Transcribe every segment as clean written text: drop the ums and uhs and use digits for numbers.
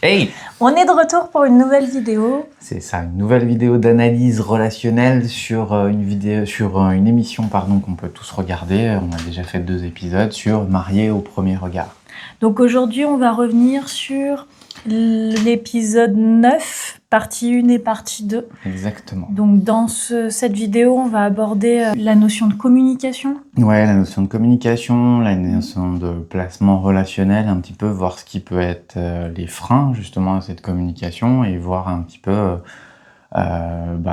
Hey! On est de retour pour une nouvelle vidéo. C'est ça, une nouvelle vidéo d'analyse relationnelle sur une émission qu'on peut tous regarder. On a déjà fait 2 épisodes sur Marié au premier regard. Donc aujourd'hui, on va revenir sur l'épisode 9, partie 1 et partie 2. Exactement. Donc dans cette vidéo, on va aborder la notion de communication. Ouais, la notion de communication, la notion de placement relationnel, un petit peu voir ce qui peut être les freins justement à cette communication et voir un petit peu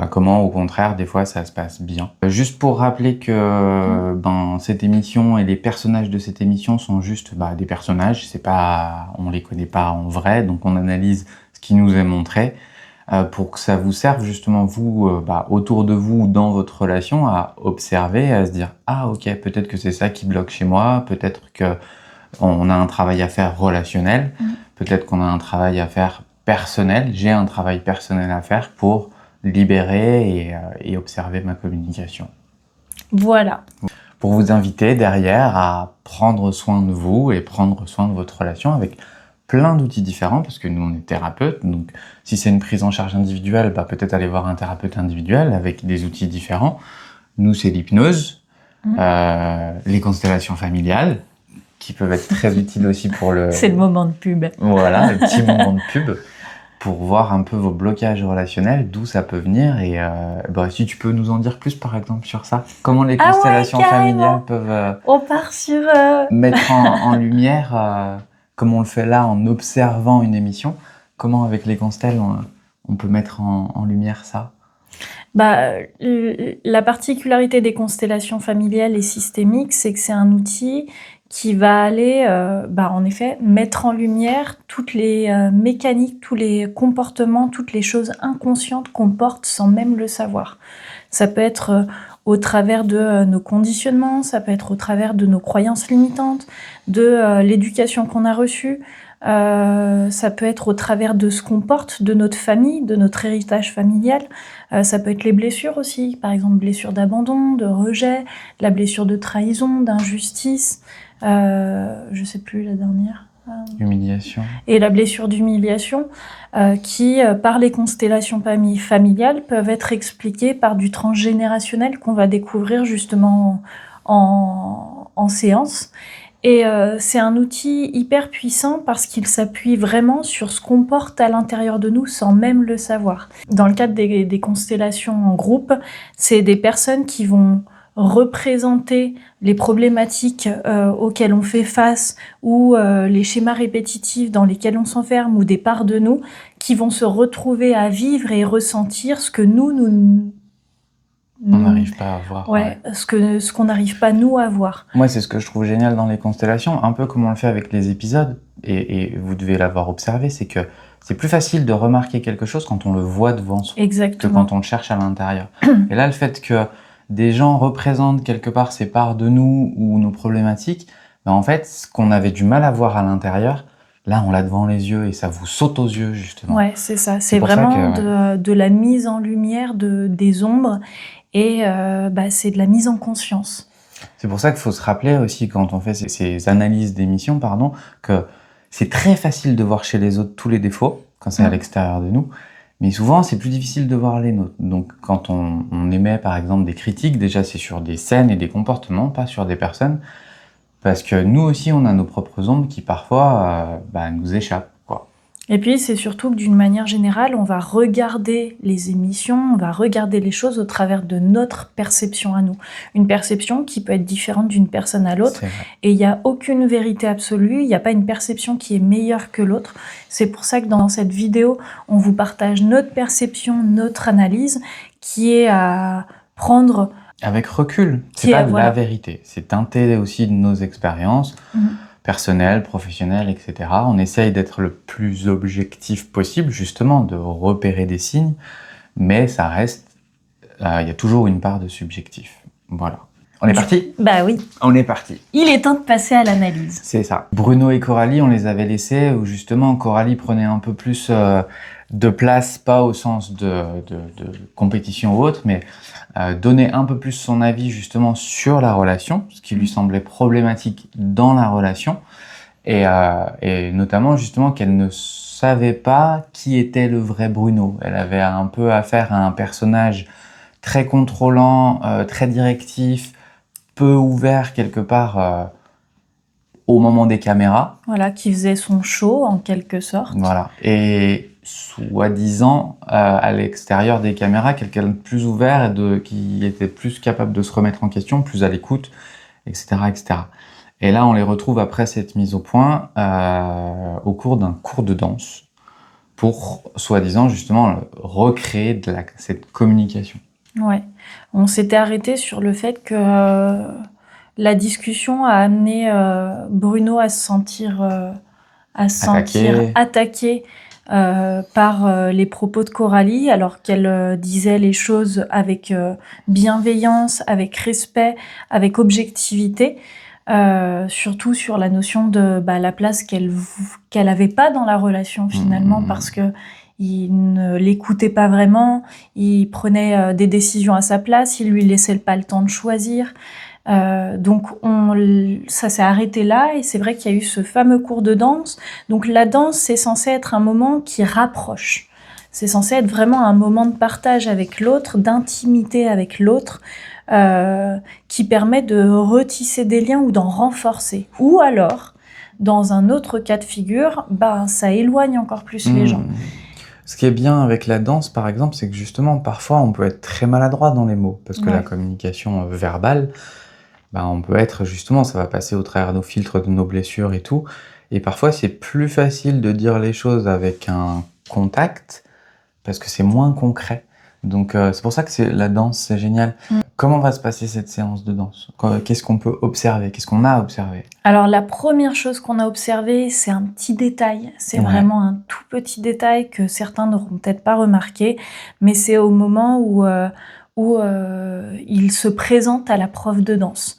comment au contraire des fois ça se passe bien. Juste pour rappeler que cette émission et les personnages de cette émission sont juste des personnages, c'est pas, on les connaît pas en vrai, donc on analyse ce qui nous est montré pour que ça vous serve justement vous autour de vous dans votre relation à observer, à se dire ah ok, peut-être que c'est ça qui bloque chez moi, peut-être que on a un travail à faire relationnel, peut-être qu'on a un travail à faire personnel, j'ai un travail personnel à faire pour libérer et observer ma communication. Voilà. Pour vous inviter derrière à prendre soin de vous et prendre soin de votre relation avec plein d'outils différents, parce que nous on est thérapeutes, donc si c'est une prise en charge individuelle, peut-être aller voir un thérapeute individuel avec des outils différents. Nous c'est l'hypnose, les constellations familiales, qui peuvent être très utiles aussi pour le... C'est le moment de pub. Voilà, le petit moment de pub, pour voir un peu vos blocages relationnels, d'où ça peut venir, et si tu peux nous en dire plus par exemple sur ça, comment les constellations familiales peuvent on part sur mettre en lumière, comme on le fait là en observant une émission, comment avec les constelles on peut mettre en lumière ça? La particularité des constellations familiales et systémiques, c'est que c'est un outil qui va aller, en effet, mettre en lumière toutes les mécaniques, tous les comportements, toutes les choses inconscientes qu'on porte sans même le savoir. Ça peut être au travers de nos conditionnements, ça peut être au travers de nos croyances limitantes, de l'éducation qu'on a reçue, ça peut être au travers de ce qu'on porte, de notre famille, de notre héritage familial. Ça peut être les blessures aussi, par exemple blessure d'abandon, de rejet, la blessure de trahison, d'injustice, je sais plus la dernière. Humiliation. Et la blessure d'humiliation qui, par les constellations familiales, peuvent être expliquées par du transgénérationnel qu'on va découvrir justement en séance. Et c'est un outil hyper puissant parce qu'il s'appuie vraiment sur ce qu'on porte à l'intérieur de nous sans même le savoir. Dans le cadre des constellations en groupe, c'est des personnes qui vont représenter les problématiques auxquelles on fait face ou les schémas répétitifs dans lesquels on s'enferme ou des parts de nous qui vont se retrouver à vivre et ressentir ce que nous on n'arrive pas à voir. Ouais, ce qu'on n'arrive pas nous à voir. Moi, c'est ce que je trouve génial dans les constellations, un peu comme on le fait avec les épisodes, et vous devez l'avoir observé, c'est que c'est plus facile de remarquer quelque chose quand on le voit devant soi. Exactement. Que quand on le cherche à l'intérieur. Et là, le fait que des gens représentent quelque part ces parts de nous ou nos problématiques, en fait, ce qu'on avait du mal à voir à l'intérieur, là, on l'a devant les yeux et ça vous saute aux yeux, justement. Ouais, c'est ça. C'est vraiment de la mise en lumière des ombres et c'est de la mise en conscience. C'est pour ça qu'il faut se rappeler aussi, quand on fait ces analyses d'émissions, que c'est très facile de voir chez les autres tous les défauts, quand c'est à l'extérieur de nous, mais souvent c'est plus difficile de voir les nôtres. Donc quand on émet par exemple des critiques, déjà c'est sur des scènes et des comportements, pas sur des personnes, parce que nous aussi on a nos propres ombres qui parfois nous échappent. Et puis c'est surtout que d'une manière générale, on va regarder les émissions, on va regarder les choses au travers de notre perception à nous. Une perception qui peut être différente d'une personne à l'autre. Et il n'y a aucune vérité absolue, il n'y a pas une perception qui est meilleure que l'autre. C'est pour ça que dans cette vidéo, on vous partage notre perception, notre analyse, qui est à prendre... avec recul, c'est pas la vérité. C'est teinté aussi de nos expériences. Personnel, professionnel, etc. On essaye d'être le plus objectif possible, justement, de repérer des signes, mais ça reste... il y a toujours une part de subjectif. Voilà. On est parti ? Bah oui. On est parti. Il est temps de passer à l'analyse. C'est ça. Bruno et Coralie, on les avait laissés, où justement, Coralie prenait un peu plus de place, pas au sens de compétition ou autre, mais donner un peu plus son avis justement sur la relation, ce qui lui semblait problématique dans la relation, Et notamment justement qu'elle ne savait pas qui était le vrai Bruno. Elle avait un peu affaire à un personnage très contrôlant, très directif, peu ouvert quelque part au moment des caméras. Voilà, qui faisait son show en quelque sorte. Voilà. Et soi-disant, à l'extérieur des caméras, quelqu'un de plus ouvert et qui était plus capable de se remettre en question, plus à l'écoute, etc., etc. Et là, on les retrouve après cette mise au point au cours d'un cours de danse pour, soi-disant, justement, recréer cette communication. Ouais. On s'était arrêté sur le fait que la discussion a amené Bruno à se sentir attaqué par les propos de Coralie, alors qu'elle disait les choses avec bienveillance, avec respect, avec objectivité, surtout sur la notion de la place qu'elle avait pas dans la relation finalement, parce que il ne l'écoutait pas vraiment, il prenait des décisions à sa place, il lui laissait pas le temps de choisir. Donc ça s'est arrêté là, et c'est vrai qu'il y a eu ce fameux cours de danse. Donc la danse, c'est censé être un moment qui rapproche. C'est censé être vraiment un moment de partage avec l'autre, d'intimité avec l'autre, qui permet de retisser des liens ou d'en renforcer. Ou alors, dans un autre cas de figure, ça éloigne encore plus les gens. Ce qui est bien avec la danse, par exemple, c'est que justement, parfois, on peut être très maladroit dans les mots, parce que la communication verbale, on peut être justement, ça va passer au travers de nos filtres, de nos blessures et tout, et parfois c'est plus facile de dire les choses avec un contact, parce que c'est moins concret. Donc c'est pour ça que la danse, c'est génial. Comment va se passer cette séance de danse? Qu'est-ce qu'on peut observer? Qu'est-ce qu'on a observé? Alors la première chose qu'on a observée, c'est un petit détail. C'est vraiment un tout petit détail que certains n'auront peut-être pas remarqué, mais c'est au moment où il se présente à la prof de danse.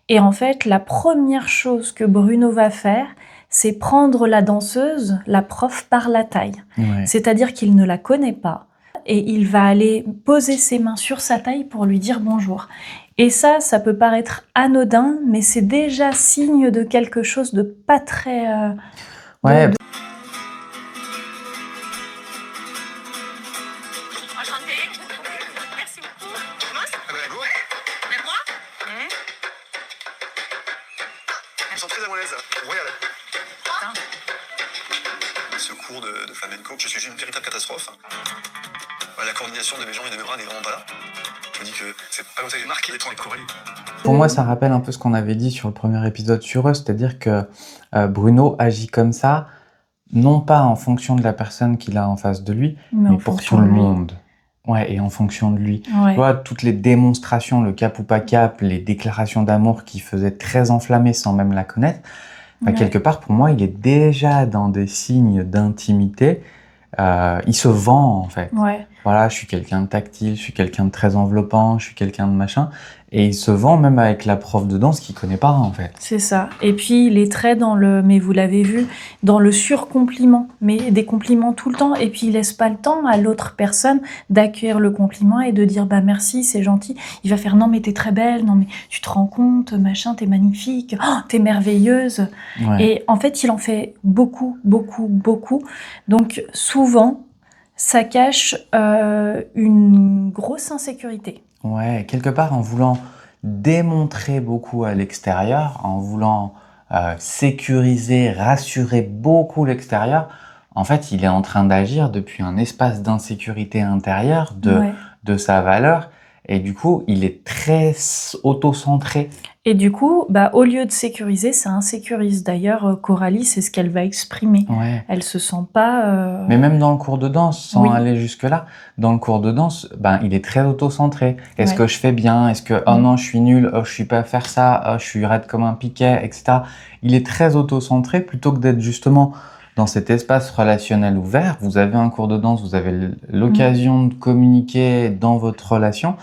Et en fait, la première chose que Bruno va faire, c'est prendre la danseuse, la prof, par la taille. C'est-à-dire qu'il ne la connaît pas, et il va aller poser ses mains sur sa taille pour lui dire bonjour. Et ça peut paraître anodin, mais c'est déjà signe de quelque chose de pas très... Ouais. Merci beaucoup. Même moi. Je me sens très à mon aise. Royal. Ce cours de flamenco, je suis une véritable catastrophe. La coordination de mes jambes et de mes bras n'est vraiment pas là. Je me dis que c'est pas comme ça que j'ai marqué les temps avec Coralie. Pour moi, ça rappelle un peu ce qu'on avait dit sur le premier épisode sur eux, c'est-à-dire que Bruno agit comme ça, non pas en fonction de la personne qu'il a en face de lui, mais pour tout le monde. Ouais, et en fonction de lui. Tu vois, toutes les démonstrations, le cap ou pas cap, les déclarations d'amour qu'il faisait très enflammées sans même la connaître, quelque part, pour moi, il est déjà dans des signes d'intimité. Il se vend, en fait. Voilà, je suis quelqu'un de tactile, je suis quelqu'un de très enveloppant, je suis quelqu'un de machin. Et il se vend même avec la prof de danse qu'il connaît pas, en fait. C'est ça. Et puis, il est très mais vous l'avez vu, dans le surcompliment. Mais des compliments tout le temps. Et puis, il laisse pas le temps à l'autre personne d'accueillir le compliment et de dire merci, c'est gentil. Il va faire non, mais t'es très belle, non, mais tu te rends compte, machin, t'es magnifique, oh, t'es merveilleuse. Et en fait, il en fait beaucoup, beaucoup, beaucoup. Donc, souvent, ça cache une grosse insécurité. Ouais, quelque part en voulant démontrer beaucoup à l'extérieur, en voulant sécuriser, rassurer beaucoup l'extérieur, en fait, il est en train d'agir depuis un espace d'insécurité intérieure de sa valeur, et du coup, il est très auto-centré. Et du coup, au lieu de sécuriser, ça insécurise. D'ailleurs, Coralie, c'est ce qu'elle va exprimer. Elle se sent pas... Mais même dans le cours de danse, sans aller jusque-là, dans le cours de danse, il est très auto-centré. Est-ce que je fais bien? Est-ce que, oh non, je suis nul, oh, je suis pas à faire ça, oh, je suis raide comme un piquet, etc. Il est très auto-centré plutôt que d'être justement dans cet espace relationnel ouvert. Vous avez un cours de danse, vous avez l'occasion de communiquer dans votre relation,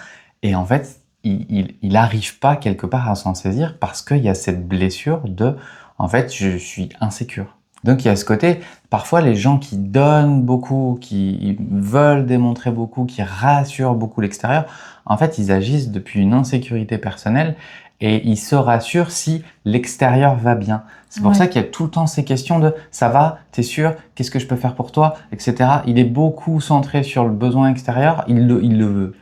et en fait, il n'arrive pas quelque part à s'en saisir parce qu'il y a cette blessure de « en fait, je suis insécure ». Donc il y a ce côté, parfois les gens qui donnent beaucoup, qui veulent démontrer beaucoup, qui rassurent beaucoup l'extérieur, en fait ils agissent depuis une insécurité personnelle et il se rassure si l'extérieur va bien. C'est pour Ouais. ça qu'il y a tout le temps ces questions de « ça va, t'es sûr, qu'est-ce que je peux faire pour toi ?» etc. Il est beaucoup centré sur le besoin extérieur, il le veut.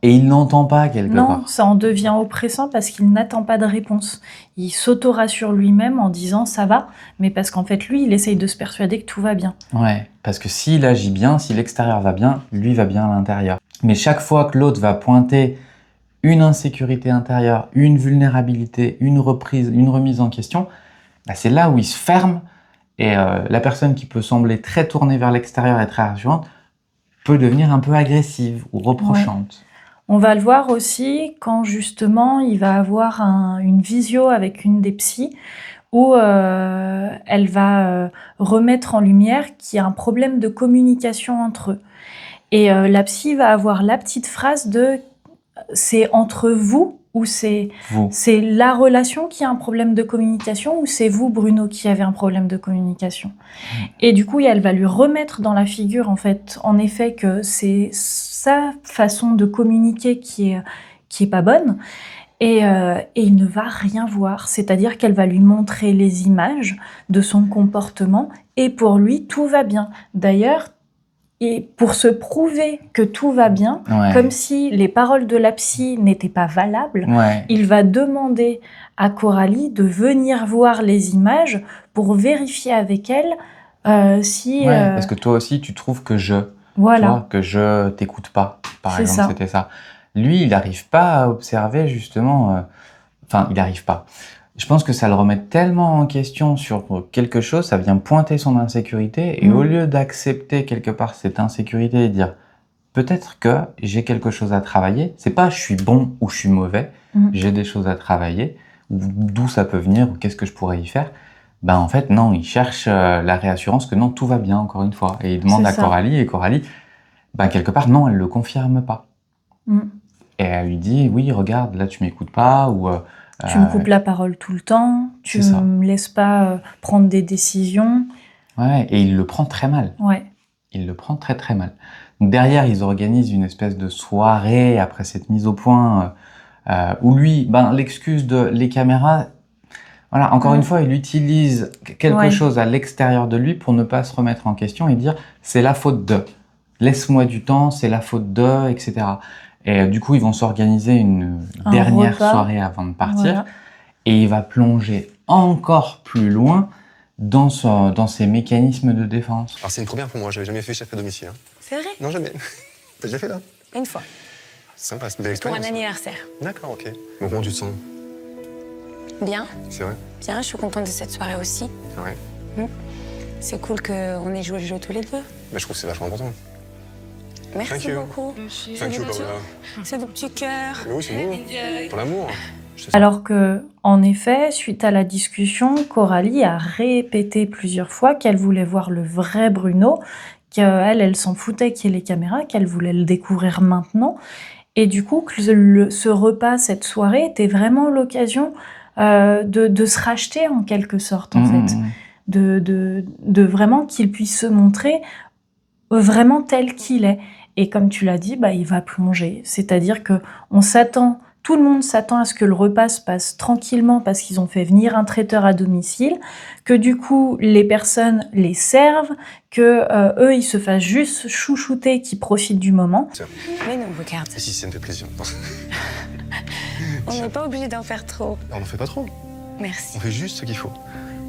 Et il n'entend pas quelque Non, part. ça en devient oppressant parce qu'il n'attend pas de réponse. Il s'auto-rassure lui-même en disant ça va, mais parce qu'en fait, lui, il essaye de se persuader que tout va bien. Ouais, parce que s'il agit bien, si l'extérieur va bien, lui va bien à l'intérieur. Mais chaque fois que l'autre va pointer une insécurité intérieure, une vulnérabilité, une remise en question, bah c'est là où il se ferme et la personne qui peut sembler très tournée vers l'extérieur et très rassurante peut devenir un peu agressive ou reprochante. On va le voir aussi quand justement il va avoir une visio avec une des psys où elle va remettre en lumière qu'il y a un problème de communication entre eux. Et la psy va avoir la petite phrase de « c'est entre vous » ou c'est Vous. la relation qui a un problème de communication ou c'est vous, Bruno, qui avez un problème de communication. Et du coup, elle va lui remettre dans la figure, en fait, en effet, que c'est sa façon de communiquer qui est pas bonne. Et il ne va rien voir. C'est-à-dire qu'elle va lui montrer les images de son comportement et pour lui, tout va bien. D'ailleurs, et pour se prouver que tout va bien, Ouais. comme si les paroles de la psy n'étaient pas valables, Ouais. il va demander à Coralie de venir voir les images pour vérifier avec elle si... Ouais, parce que toi aussi, tu trouves que tu voilà, vois, que je t'écoute pas, par C'est exemple, ça. c'était ça. Lui, il n'arrive pas à observer justement... Enfin, il n'arrive pas. Je pense que ça le remet tellement en question sur quelque chose, ça vient pointer son insécurité, et au lieu d'accepter quelque part cette insécurité et dire peut-être que j'ai quelque chose à travailler, c'est pas je suis bon ou je suis mauvais, j'ai des choses à travailler, ou d'où ça peut venir, ou qu'est-ce que je pourrais y faire. Ben en fait, non, il cherche la réassurance que non, tout va bien, encore une fois. Et il demande C'est à ça. Coralie, et Coralie, ben quelque part, non, elle le confirme pas. Mm. Et elle lui dit, oui, regarde, là tu m'écoutes pas, ou... Tu me coupes la parole tout le temps, tu c'est ça. me laisses pas prendre des décisions. Ouais, et il le prend très mal. Ouais. Il le prend très très mal. Donc derrière, ils organisent une espèce de soirée après cette mise au point où lui, l'excuse de les caméras, voilà, encore une fois, il utilise quelque Ouais. chose à l'extérieur de lui pour ne pas se remettre en question et dire c'est la faute de, laisse-moi du temps, c'est la faute de, etc. Et du coup, ils vont s'organiser une Un dernière repas. soirée avant de partir Voilà. et il va plonger encore plus loin dans ses mécanismes de défense. Alors c'est une première pour moi, j'avais jamais fait chef à domicile. Hein. C'est vrai? Non, jamais. T'as déjà fait là? Une fois. C'est sympa, c'est une belle Pour un expérience. anniversaire. D'accord, ok. Donc comment tu te sens? Bien, C'est vrai? bien, je suis contente de cette soirée aussi. Ouais. C'est cool qu'on ait joué le jeu tous les deux. Mais je trouve que c'est vachement important. Merci Thank you. beaucoup. Thank you, Paola. C'est de petits cœurs. Mais oui, c'est beau. Pour l'amour. Alors que, en effet, suite à la discussion, Coralie a répété plusieurs fois qu'elle voulait voir le vrai Bruno, qu'elle, elle s'en foutait qu'il y ait les caméras, qu'elle voulait le découvrir maintenant. Et du coup, que ce repas, cette soirée, était vraiment l'occasion de se racheter en quelque sorte, en fait. De vraiment qu'il puisse se montrer vraiment tel qu'il est. Et comme tu l'as dit, il va plonger. C'est-à-dire que tout le monde s'attend à ce que le repas se passe tranquillement parce qu'ils ont fait venir un traiteur à domicile, que du coup, les personnes les servent, que eux, ils se fassent juste chouchouter, qu'ils profitent du moment. Mais non, regarde. Et si, ça me fait plaisir. On n'est pas obligé d'en faire trop. On n'en fait pas trop. Merci. On fait juste ce qu'il faut.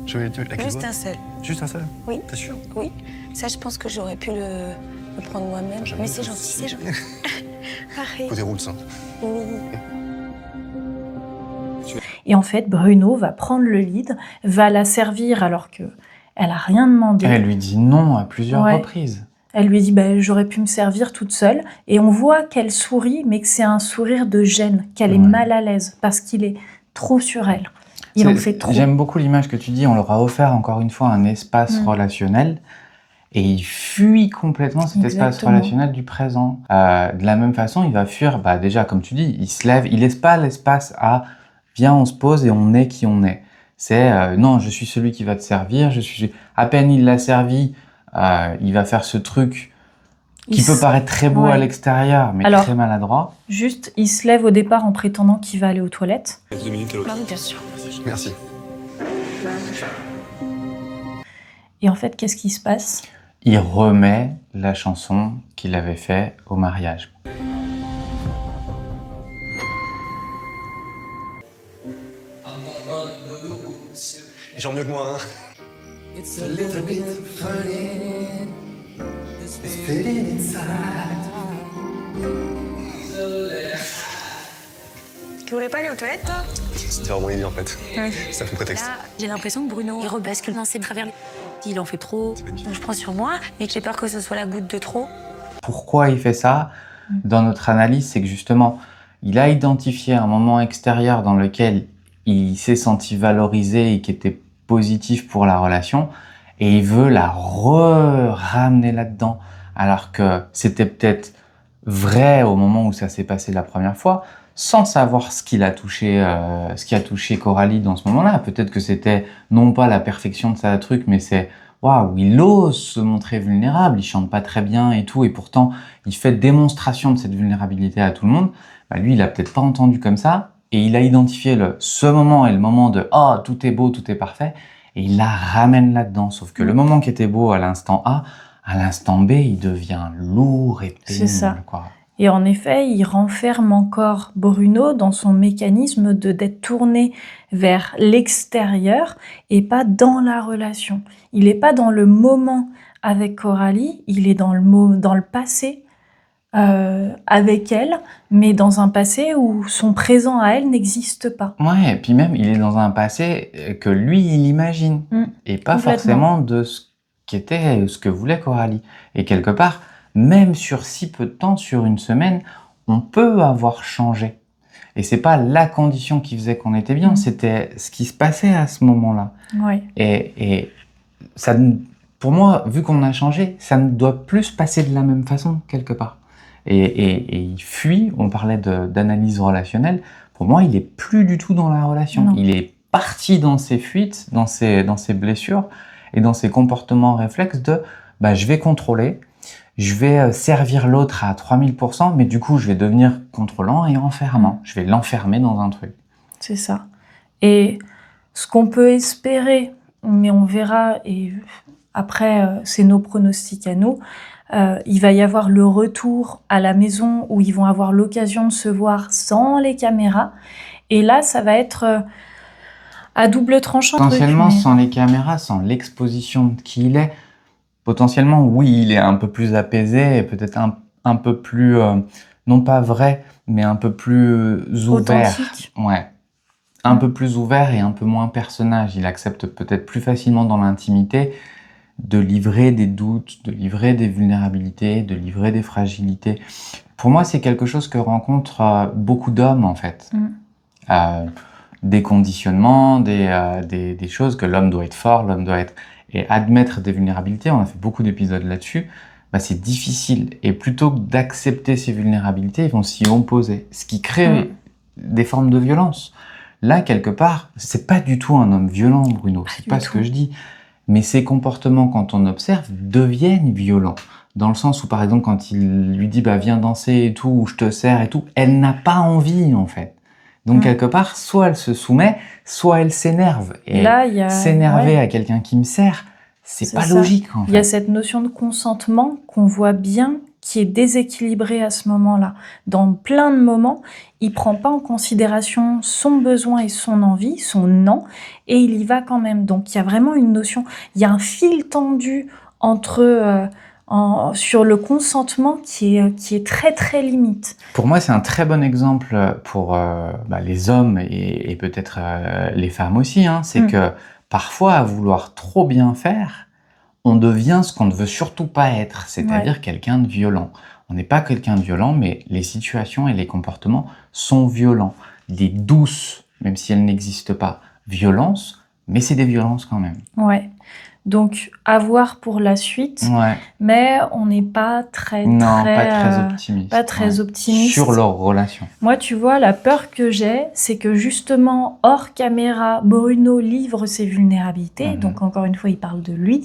Je vais Juste un seul. Juste un seul? Oui. T'es sûr? Oui. Ça, je pense que j'aurais pu le prendre moi-même. J'aime Mais bien. c'est gentil, c'est gentil. Pareil. Faut des roules, ça. Oui. Et en fait, Bruno va prendre le lead, va la servir alors que elle a rien demandé. Elle lui dit non à plusieurs reprises. Elle lui dit j'aurais pu me servir toute seule. Et on voit qu'elle sourit, mais que c'est un sourire de gêne, qu'elle est mal à l'aise parce qu'il est trop sur elle. Il en fait trop. J'aime beaucoup l'image que tu dis. On leur a offert encore une fois un espace relationnel et il fuit complètement cet espace relationnel du présent. De la même façon, il va fuir. Déjà, comme tu dis, il se lève, il laisse pas l'espace à viens, on se pose et on est qui on est. C'est non, je suis celui qui va te servir. À peine il l'a servi, il va faire ce truc Qui peut paraître très beau à l'extérieur, mais Alors, très maladroit. Juste, il se lève au départ en prétendant qu'il va aller aux toilettes. 2 minutes, l'autre. Bah oui, bien sûr. Merci. Et en fait, qu'est-ce qui se passe? Il remet la chanson qu'il avait fait au mariage. Il chante mieux que moi, hein. Tu voudrais pas aller aux toilettes, toi? C'était vraiment l'idée en fait. Ouais. Ça fait prétexte. Là, j'ai l'impression que Bruno, il rebascule dans ses travers. Il en fait trop. Donc je prends sur moi et que j'ai peur que ce soit la goutte de trop. Pourquoi il fait ça? Dans notre analyse, c'est que justement, il a identifié un moment extérieur dans lequel il s'est senti valorisé et qui était positif pour la relation, et il veut la ramener là-dedans, alors que c'était peut-être vrai au moment où ça s'est passé la première fois, sans savoir ce qui a touché Coralie dans ce moment-là. Peut-être que c'était non pas la perfection de sa truc, mais c'est waouh, il ose se montrer vulnérable, il chante pas très bien et tout, et pourtant il fait démonstration de cette vulnérabilité à tout le monde. Bah, lui, il a peut-être pas entendu comme ça, et il a identifié ce moment et le moment de oh, tout est beau, tout est parfait, et il la ramène là-dedans. Sauf que le moment qui était beau à l'instant A, à l'instant B, il devient lourd et pénible. C'est ça. Quoi. Et en effet, il renferme encore Bruno dans son mécanisme d'être tourné vers l'extérieur et pas dans la relation. Il n'est pas dans le moment avec Coralie, il est dans le passé avec elle, mais dans un passé où son présent à elle n'existe pas. Ouais, et puis même, il est dans un passé que lui, il imagine, et pas forcément de ce que voulait Coralie. Et quelque part, même sur si peu de temps, sur une semaine, on peut avoir changé. Et c'est pas la condition qui faisait qu'on était bien, c'était ce qui se passait à ce moment-là. Ouais. Et ça, pour moi, vu qu'on a changé, ça ne doit plus se passer de la même façon, quelque part. Et il fuit, on parlait d'analyse relationnelle, pour moi, il est plus du tout dans la relation. Non. Il est parti dans ses fuites, dans ses blessures, et dans ses comportements réflexes de bah, je vais contrôler, je vais servir l'autre à 3000%, mais du coup, je vais devenir contrôlant et enfermant. Je vais l'enfermer dans un truc. C'est ça. Et ce qu'on peut espérer, mais on verra, et après, c'est nos pronostics à nous, il va y avoir le retour à la maison où ils vont avoir l'occasion de se voir sans les caméras. Et là, ça va être à double tranchant. Potentiellement, sans les caméras, sans l'exposition de qui il est, potentiellement, oui, il est un peu plus apaisé et peut-être un peu plus, non pas vrai, mais un peu plus ouvert. Authentique. Ouais. Un peu plus ouvert et un peu moins personnage. Il accepte peut-être plus facilement dans l'intimité de livrer des doutes, de livrer des vulnérabilités, de livrer des fragilités. Pour moi, c'est quelque chose que rencontrent beaucoup d'hommes, en fait. Des conditionnements, des choses que l'homme doit être fort, l'homme doit être... Et admettre des vulnérabilités, on a fait beaucoup d'épisodes là-dessus, bah, c'est difficile. Et plutôt que d'accepter ces vulnérabilités, ils vont s'y opposer. Ce qui crée des formes de violence. Là, quelque part, c'est pas du tout un homme violent, Bruno. C'est pas ce que je dis. Mais ses comportements, quand on observe, deviennent violents. Dans le sens où, par exemple, quand il lui dit bah, « viens danser et tout », ou « je te sers et tout », elle n'a pas envie, en fait. Donc, quelque part, soit elle se soumet, soit elle s'énerve. Et là, s'énerver à quelqu'un qui me sert, c'est pas logique, en fait. Il y a cette notion de consentement qu'on voit bien qui est déséquilibrée à ce moment-là. Dans plein de moments, il prend pas en considération son besoin et son envie, son non, et il y va quand même. Donc, il y a vraiment une notion, il y a un fil tendu entre... sur le consentement qui est très très limite. Pour moi, c'est un très bon exemple pour les hommes et peut-être les femmes aussi. Hein. C'est que parfois, à vouloir trop bien faire, on devient ce qu'on ne veut surtout pas être, c'est-à-dire quelqu'un de violent. On n'est pas quelqu'un de violent, mais les situations et les comportements sont violents. Des douces, même si elles n'existent pas, violences, mais c'est des violences quand même. Ouais. Donc, à voir pour la suite, mais on n'est pas très optimiste. Pas très optimiste. Sur leur relation. Moi, tu vois, la peur que j'ai, c'est que justement, hors caméra, Bruno livre ses vulnérabilités. Donc, encore une fois, il parle de lui.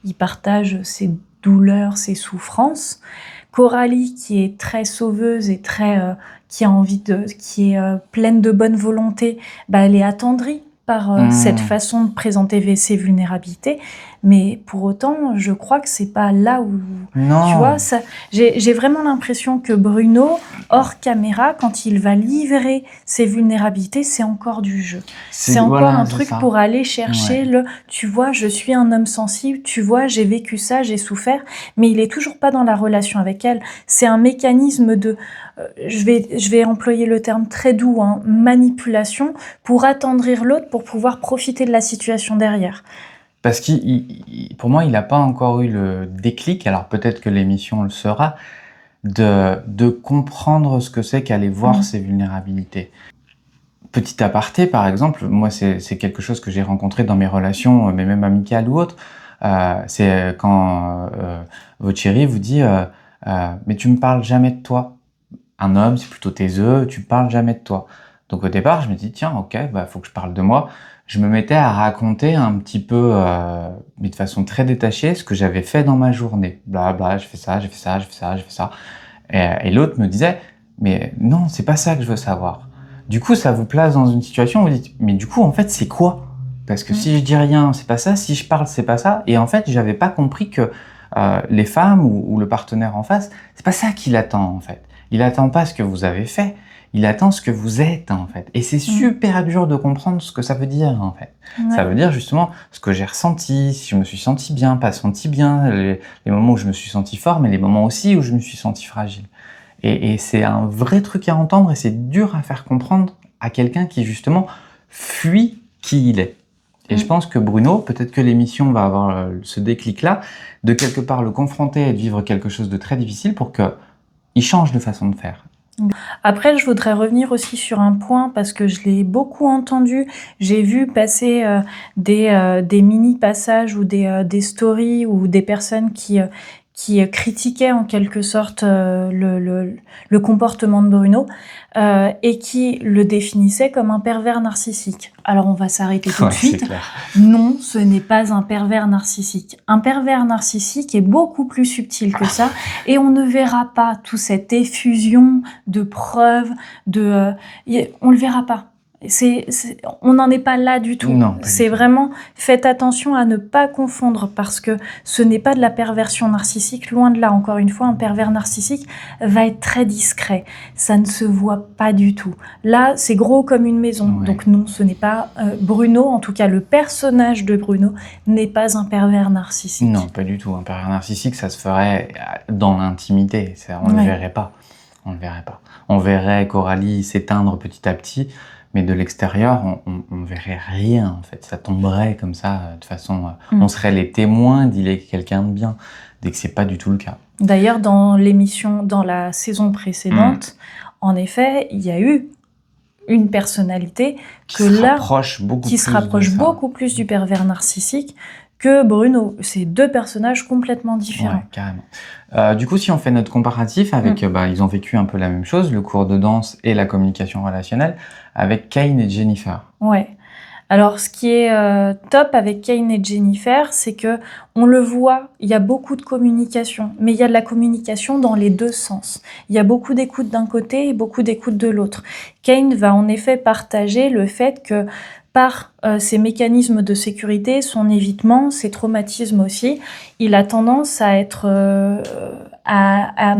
Il partage ses douleurs, ses souffrances. Coralie, qui est très sauveuse et qui est pleine de bonne volonté, elle est attendrie par cette façon de présenter ses vulnérabilités. Mais pour autant, je crois que c'est pas là où... Non. Tu vois, j'ai vraiment l'impression que Bruno, hors caméra, quand il va livrer ses vulnérabilités, c'est encore du jeu. C'est encore un truc pour aller chercher tu vois, je suis un homme sensible, tu vois, j'ai vécu ça, j'ai souffert, mais il est toujours pas dans la relation avec elle. C'est un mécanisme de, je vais employer le terme très doux, manipulation, pour attendrir l'autre, pour pouvoir profiter de la situation derrière. Parce pour moi, il n'a pas encore eu le déclic, alors peut-être que l'émission le sera, de comprendre ce que c'est qu'aller voir ses vulnérabilités. Petit aparté, par exemple, moi, c'est quelque chose que j'ai rencontré dans mes relations, mais même amicales ou autres. C'est quand votre chérie vous dit mais tu me parles jamais de toi. Un homme, c'est plutôt taiseux, tu parles jamais de toi. Donc au départ, je me dis tiens, ok, faut que je parle de moi. Je me mettais à raconter un petit peu, mais de façon très détachée, ce que j'avais fait dans ma journée. Blabla, j'ai fait ça, j'ai fait ça, j'ai fait ça, j'ai fait ça. Et l'autre me disait, mais non, c'est pas ça que je veux savoir. Du coup, ça vous place dans une situation où vous dites, mais du coup, en fait, c'est quoi? Parce que si je dis rien, c'est pas ça. Si je parle, c'est pas ça. Et en fait, j'avais pas compris que les femmes ou le partenaire en face, c'est pas ça qu'il attend, en fait. Il attend pas ce que vous avez fait. Il attend ce que vous êtes, en fait. Et c'est super dur de comprendre ce que ça veut dire, en fait. Ouais. Ça veut dire, justement, ce que j'ai ressenti, si je me suis senti bien, pas senti bien, les moments où je me suis senti fort, mais les moments aussi où je me suis senti fragile. Et c'est un vrai truc à entendre et c'est dur à faire comprendre à quelqu'un qui, justement, fuit qui il est. Et je pense que Bruno, peut-être que l'émission va avoir ce déclic-là, de quelque part le confronter et de vivre quelque chose de très difficile pour qu'il change de façon de faire. Après, je voudrais revenir aussi sur un point parce que je l'ai beaucoup entendu. J'ai vu passer des mini-passages ou des stories ou des personnes qui critiquaient en quelque sorte le comportement de Bruno et qui le définissaient comme un pervers narcissique. Alors on va s'arrêter tout de suite. Non, ce n'est pas un pervers narcissique. Un pervers narcissique est beaucoup plus subtil que ça et on ne verra pas toute cette effusion de preuves, on le verra pas. On n'en est pas là du tout. Non, c'est vraiment, faites attention à ne pas confondre parce que ce n'est pas de la perversion narcissique, loin de là. Encore une fois, un pervers narcissique va être très discret. Ça ne se voit pas du tout. Là, c'est gros comme une maison. Ouais. Donc non, ce n'est pas Bruno, en tout cas le personnage de Bruno, n'est pas un pervers narcissique. Non, pas du tout. Un pervers narcissique, ça se ferait dans l'intimité. On ne le verrait pas. On ne le verrait pas. On verrait Coralie s'éteindre petit à petit. Mais de l'extérieur, on verrait rien, en fait. Ça tomberait comme ça, de façon... On serait les témoins d'il est quelqu'un de bien, dès que c'est pas du tout le cas. D'ailleurs, dans l'émission, dans la saison précédente, en effet, il y a eu une personnalité qui se rapproche beaucoup plus du pervers narcissique que Bruno. C'est deux personnages complètement différents. Ouais, carrément. Du coup, si on fait notre comparatif avec... ils ont vécu un peu la même chose, le cours de danse et la communication relationnelle, avec Kane et Jennifer. Ouais. Alors, ce qui est top avec Kane et Jennifer, c'est que on le voit, il y a beaucoup de communication, mais il y a de la communication dans les deux sens. Il y a beaucoup d'écoute d'un côté et beaucoup d'écoute de l'autre. Kane va en effet partager le fait que par ses mécanismes de sécurité, son évitement, ses traumatismes aussi, il a tendance à être à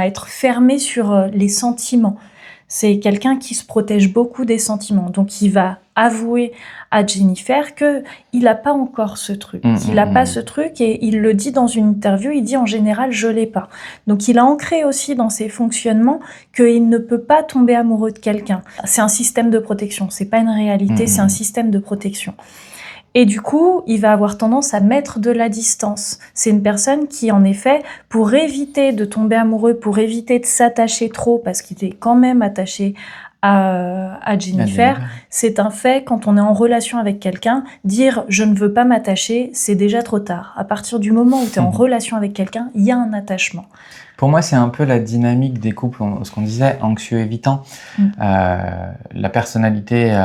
être fermé sur les sentiments. C'est quelqu'un qui se protège beaucoup des sentiments. Donc, il va avouer à Jennifer qu'il n'a pas encore ce truc. Il n'a pas ce truc et il le dit dans une interview, il dit en général, je l'ai pas. Donc, il a ancré aussi dans ses fonctionnements qu'il ne peut pas tomber amoureux de quelqu'un. C'est un système de protection. C'est pas une réalité, c'est un système de protection. Et du coup, il va avoir tendance à mettre de la distance. C'est une personne qui, en effet, pour éviter de tomber amoureux, pour éviter de s'attacher trop, parce qu'il est quand même attaché à Jennifer, c'est un fait, quand on est en relation avec quelqu'un, dire « je ne veux pas m'attacher », c'est déjà trop tard. À partir du moment où tu es en relation avec quelqu'un, il y a un attachement. Pour moi, c'est un peu la dynamique des couples, ce qu'on disait, anxieux-évitant. La personnalité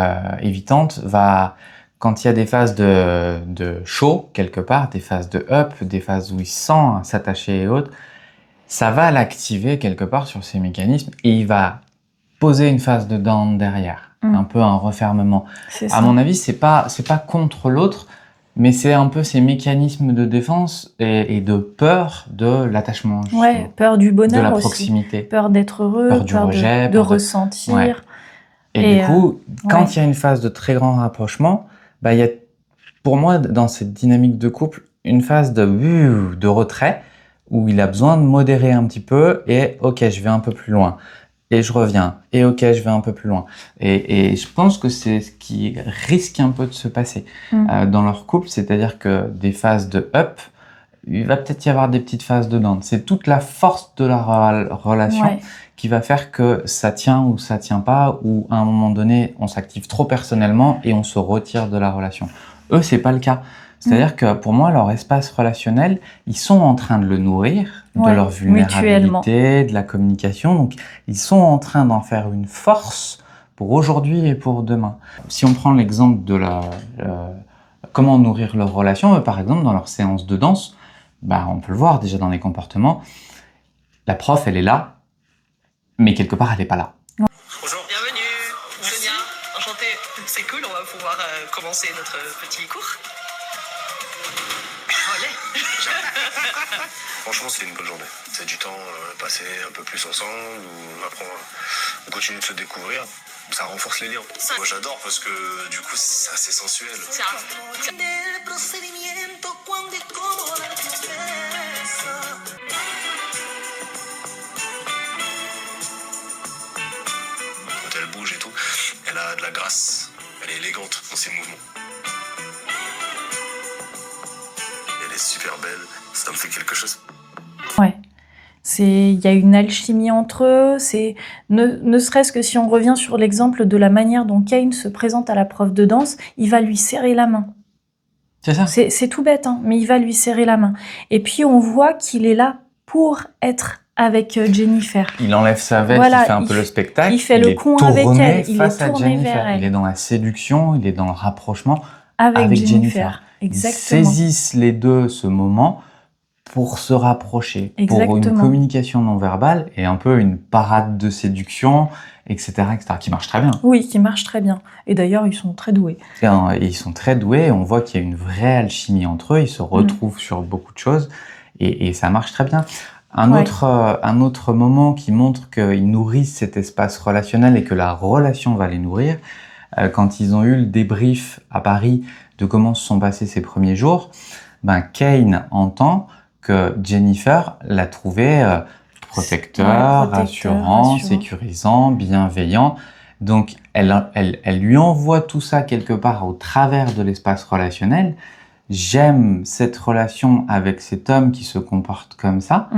évitante va... Quand il y a des phases de chaud, quelque part, des phases de up, des phases où il sent s'attacher et autres, ça va l'activer quelque part sur ses mécanismes et il va poser une phase de down derrière, un peu un refermement. C'est À ça. mon avis, c'est pas contre l'autre, mais c'est un peu ces mécanismes de défense et de peur de l'attachement, Ouais, justement, peur du de bonheur la aussi. proximité. Peur d'être heureux, Peur du rejet, de peur de- ressentir. Ouais. Et Et, du coup, quand ouais. il y a une phase de très grand rapprochement, bah, il y a, pour moi, dans cette dynamique de couple, une phase de retrait où il a besoin de modérer un petit peu et ok, je vais un peu plus loin. Et je reviens. Et ok, je vais un peu plus loin. Et je pense que c'est ce qui risque un peu de se passer dans leur couple, c'est-à-dire que des phases de up, il va peut-être y avoir des petites phases de down. C'est toute la force de la relation Ouais. qui va faire que ça tient ou ça tient pas, ou à un moment donné, on s'active trop personnellement et on se retire de la relation. Eux, c'est pas le cas. C'est-à-dire que pour moi, leur espace relationnel, ils sont en train de le nourrir, de Ouais, leur mutuellement. vulnérabilité, de la communication. Donc, ils sont en train d'en faire une force pour aujourd'hui et pour demain. Si on prend l'exemple de comment nourrir leur relation, par exemple, dans leur séance de danse, bah, on peut le voir déjà dans les comportements. La prof, elle est là, mais quelque part, elle n'est pas là. Bonjour. Bienvenue. Sonia, enchantée. C'est cool, on va pouvoir commencer notre petit cours. Allez. Franchement, c'est une bonne journée. C'est du temps passé un peu plus ensemble, où on continue de se découvrir. Ça renforce les liens. Moi, j'adore parce que du coup, c'est assez sensuel. Quand elle bouge et tout, elle a de la grâce. Elle est élégante dans ses mouvements. Elle est super belle. Ça me fait quelque chose. Ouais. Il y a une alchimie entre eux. Ne serait-ce que si on revient sur l'exemple de la manière dont Kane se présente à la prof de danse, il va lui serrer la main. C'est ça. C'est tout bête, hein, mais il va lui serrer la main. Et puis on voit qu'il est là pour être avec Jennifer. Il enlève sa veste, Voilà, il fait un peu le spectacle. il fait le est con tourné avec elle, il est face à tourné Jennifer. vers elle. Il est dans la séduction, il est dans le rapprochement Avec Jennifer. Jennifer. Ils Exactement. saisissent les deux ce moment pour se rapprocher, pour une Exactement. communication non verbale et un peu une parade de séduction, etc., qui marche très bien. Oui, qui marche très bien. Et d'ailleurs, ils sont très doués. Et ils sont très doués, on voit qu'il y a une vraie alchimie entre eux, ils se retrouvent sur beaucoup de choses et ça marche très bien. Un autre moment qui montre qu'ils nourrissent cet espace relationnel et que la relation va les nourrir, quand ils ont eu le débrief à Paris de comment se sont passés ces premiers jours, Kane entend que Jennifer l'a trouvé protecteur, rassurant, sécurisant, bienveillant. Donc, elle lui envoie tout ça quelque part au travers de l'espace relationnel. J'aime cette relation avec cet homme qui se comporte comme ça.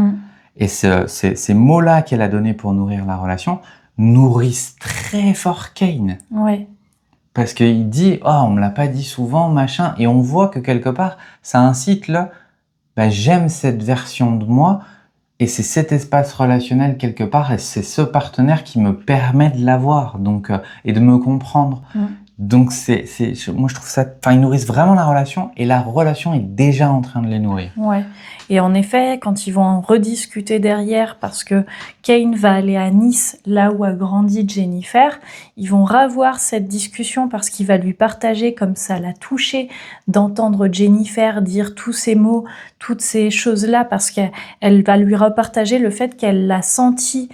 Et ces mots-là qu'elle a donnés pour nourrir la relation nourrissent très fort Kane. Ouais. Parce qu'il dit « Oh, on me l'a pas dit souvent, machin ». Et on voit que quelque part, ça incite là, j'aime cette version de moi et c'est cet espace relationnel quelque part et c'est ce partenaire qui me permet de l'avoir donc et de me comprendre. Donc moi je trouve ça, ils nourrissent vraiment la relation et la relation est déjà en train de les nourrir. Ouais. Et en effet, quand ils vont en rediscuter derrière, parce que Kane va aller à Nice, là où a grandi Jennifer, ils vont revoir cette discussion parce qu'il va lui partager, comme ça l'a touché, d'entendre Jennifer dire tous ces mots, toutes ces choses-là, parce qu'elle va lui repartager le fait qu'elle l'a senti,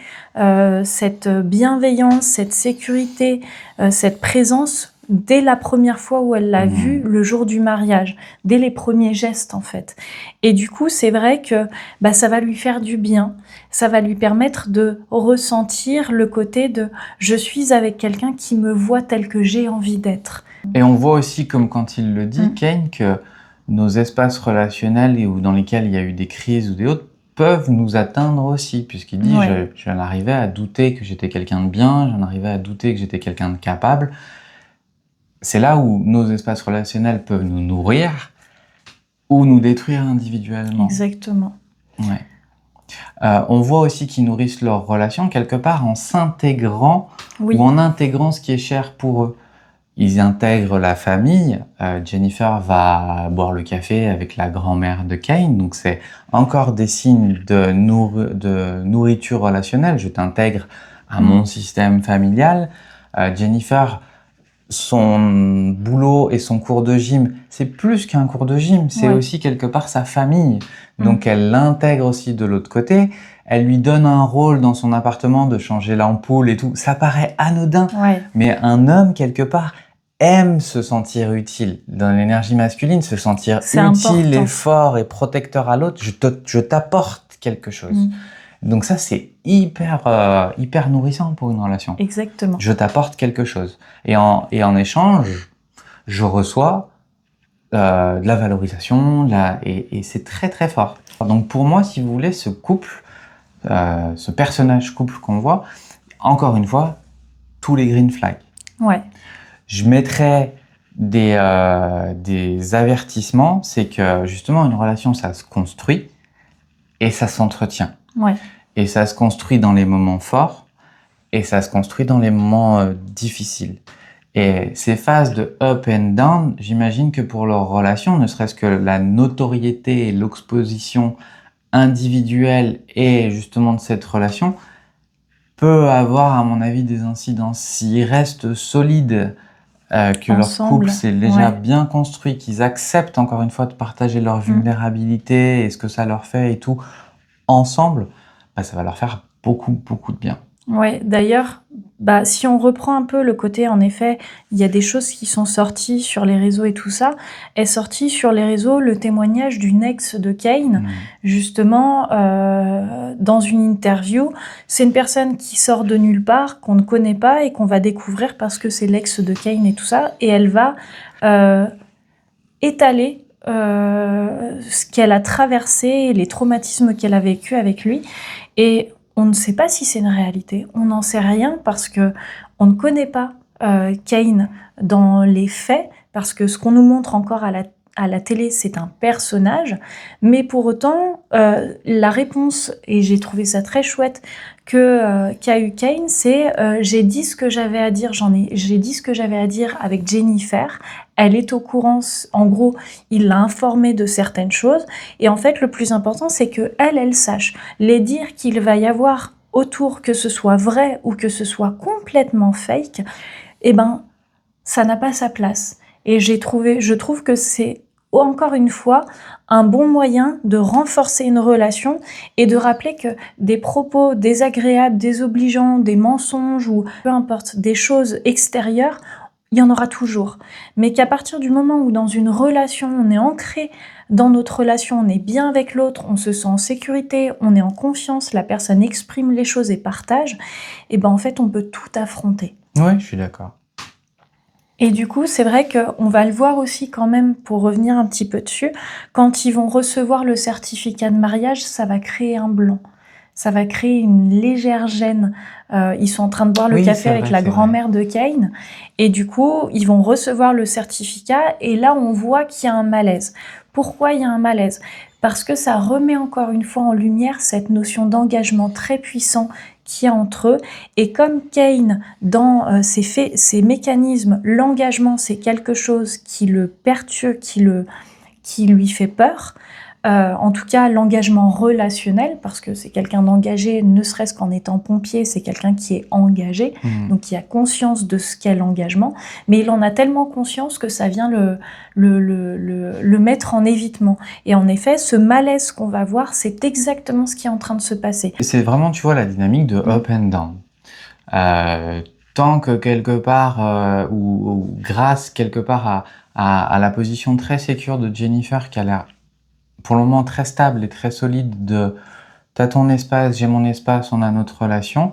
cette bienveillance, cette sécurité, cette présence dès la première fois où elle l'a vu, le jour du mariage, dès les premiers gestes en fait. Et du coup, c'est vrai que ça va lui faire du bien, ça va lui permettre de ressentir le côté de « je suis avec quelqu'un qui me voit tel que j'ai envie d'être ». Et on voit aussi, comme quand il le dit, Kane, que nos espaces relationnels ou dans lesquels il y a eu des crises ou des autres peuvent nous atteindre aussi, puisqu'il dit j'en arrivais à douter que j'étais quelqu'un de bien, j'en arrivais à douter que j'étais quelqu'un de capable. C'est là où nos espaces relationnels peuvent nous nourrir ou nous détruire individuellement. Exactement. Ouais. On voit aussi qu'ils nourrissent leur relation quelque part en s'intégrant ou en intégrant ce qui est cher pour eux. ils intègrent la famille. Jennifer va boire le café avec la grand-mère de Kane, donc c'est encore des signes de nourriture relationnelle. Je t'intègre à mon système familial. Jennifer, son boulot et son cours de gym, c'est plus qu'un cours de gym, c'est aussi quelque part sa famille. Donc elle l'intègre aussi de l'autre côté. Elle lui donne un rôle dans son appartement de changer l'ampoule et tout. Ça paraît anodin, mais un homme, quelque part, aime se sentir utile. Dans l'énergie masculine, se sentir utile et fort et protecteur à l'autre, je t'apporte quelque chose. Donc ça, c'est hyper nourrissant pour une relation. Exactement. Je t'apporte quelque chose. Et en échange, je reçois de la valorisation, et c'est très très fort. Donc pour moi, si vous voulez, ce couple, ce personnage couple qu'on voit, encore une fois, tous les green flags. Je mettrais des avertissements, c'est que justement une relation, ça se construit et ça s'entretient. Et ça se construit dans les moments forts et ça se construit dans les moments difficiles. Et ces phases de up and down, j'imagine que pour leur relation, ne serait-ce que la notoriété et l'exposition individuelle et justement de cette relation peut avoir, à mon avis, des incidences. S'ils restent solides, que leur couple s'est déjà bien construit, qu'ils acceptent encore une fois de partager leur vulnérabilité et ce que ça leur fait et tout ensemble, ça va leur faire beaucoup de bien. D'ailleurs, si on reprend un peu le côté, en effet, il y a des choses qui sont sorties sur les réseaux et tout ça, est sorti sur les réseaux le témoignage d'une ex de Kane, justement, dans une interview. C'est une personne qui sort de nulle part, qu'on ne connaît pas et qu'on va découvrir parce que c'est l'ex de Kane et tout ça, et elle va étaler ce qu'elle a traversé, les traumatismes qu'elle a vécu avec lui, et on ne sait pas si c'est une réalité, on n'en sait rien parce que on ne connaît pas Kane dans les faits, parce que ce qu'on nous montre encore à la télé, c'est un personnage, mais pour autant, la réponse, et j'ai trouvé ça très chouette, qu'a eu Kane, c'est j'ai dit ce que j'avais à dire, j'ai dit ce que j'avais à dire avec Jennifer, elle est au courant, en gros, il l'a informée de certaines choses, et en fait, le plus important, c'est que elle sache. Les dires qu'il va y avoir autour, que ce soit vrai ou que ce soit complètement fake, ça n'a pas sa place. Et je trouve que c'est, encore une fois, un bon moyen de renforcer une relation et de rappeler que des propos désagréables, désobligeants, des mensonges ou peu importe, des choses extérieures, il y en aura toujours. Mais qu'à partir du moment où dans une relation, on est ancré dans notre relation, on est bien avec l'autre, on se sent en sécurité, on est en confiance, la personne exprime les choses et partage, en fait, on peut tout affronter. Ouais, je suis d'accord. Et du coup, c'est vrai qu'on va le voir aussi quand même, pour revenir un petit peu dessus, quand ils vont recevoir le certificat de mariage, ça va créer un blanc. Ça va créer une légère gêne. Ils sont en train de boire le café avec la grand-mère de Kane. Et du coup, ils vont recevoir le certificat. Et là, on voit qu'il y a un malaise. Pourquoi il y a un malaise ? Parce que ça remet encore une fois en lumière cette notion d'engagement très puissant qu'il y a entre eux. Et comme Kane, dans ses mécanismes, l'engagement, c'est quelque chose qui le perturbe, qui lui fait peur. En tout cas, l'engagement relationnel, parce que c'est quelqu'un d'engagé, ne serait-ce qu'en étant pompier, c'est quelqu'un qui est engagé, donc qui a conscience de ce qu'est l'engagement, mais il en a tellement conscience que ça vient le mettre en évitement. Et en effet, ce malaise qu'on va voir, c'est exactement ce qui est en train de se passer. C'est vraiment, tu vois, la dynamique de up and down. Tant que quelque part, ou grâce quelque part à la position très sécure de Jennifer, qui a l'air pour le moment très stable et très solide de t'as ton espace, j'ai mon espace, on a notre relation,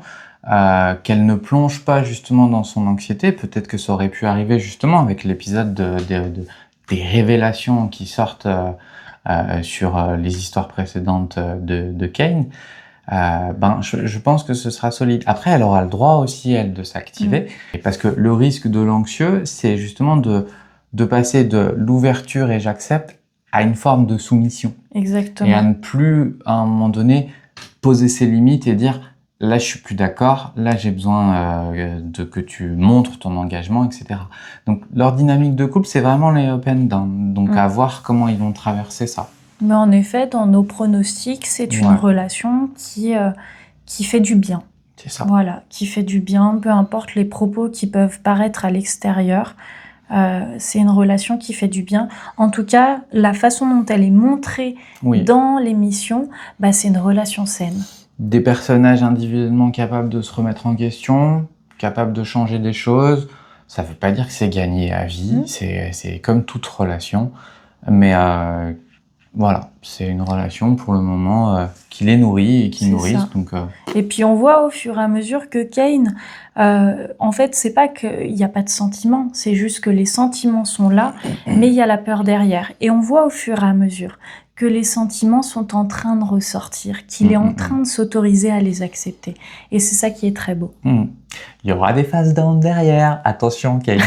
qu'elle ne plonge pas justement dans son anxiété. Peut-être que ça aurait pu arriver justement avec l'épisode des révélations qui sortent sur les histoires précédentes de Kane. Je pense que ce sera solide. Après, elle aura le droit aussi, elle, de s'activer. Parce que le risque de l'anxieux, c'est justement de passer de l'ouverture et j'accepte à une forme de soumission. Exactement. Et à ne plus, à un moment donné, poser ses limites et dire là je suis plus d'accord, là j'ai besoin de que tu montres ton engagement, etc. Donc leur dynamique de couple, c'est vraiment les up and down. Donc à voir comment ils vont traverser ça. Mais en effet, dans nos pronostics, c'est une relation qui fait du bien. C'est ça. Voilà, qui fait du bien, peu importe les propos qui peuvent paraître à l'extérieur. C'est une relation qui fait du bien. En tout cas, la façon dont elle est montrée dans l'émission, bah, c'est une relation saine. Des personnages individuellement capables de se remettre en question, capables de changer des choses. Ça veut pas dire que c'est gagné à vie, c'est comme toute relation. Mais voilà, c'est une relation pour le moment qui les nourrit et qui nourrissent. Donc, Et puis on voit au fur et à mesure que Kane, en fait, c'est pas qu'il n'y a pas de sentiments, c'est juste que les sentiments sont là, mais il y a la peur derrière. Et on voit au fur et à mesure que les sentiments sont en train de ressortir, qu'il est en train de s'autoriser à les accepter. Et c'est ça qui est très beau. Il y aura des phases down derrière, attention Kane.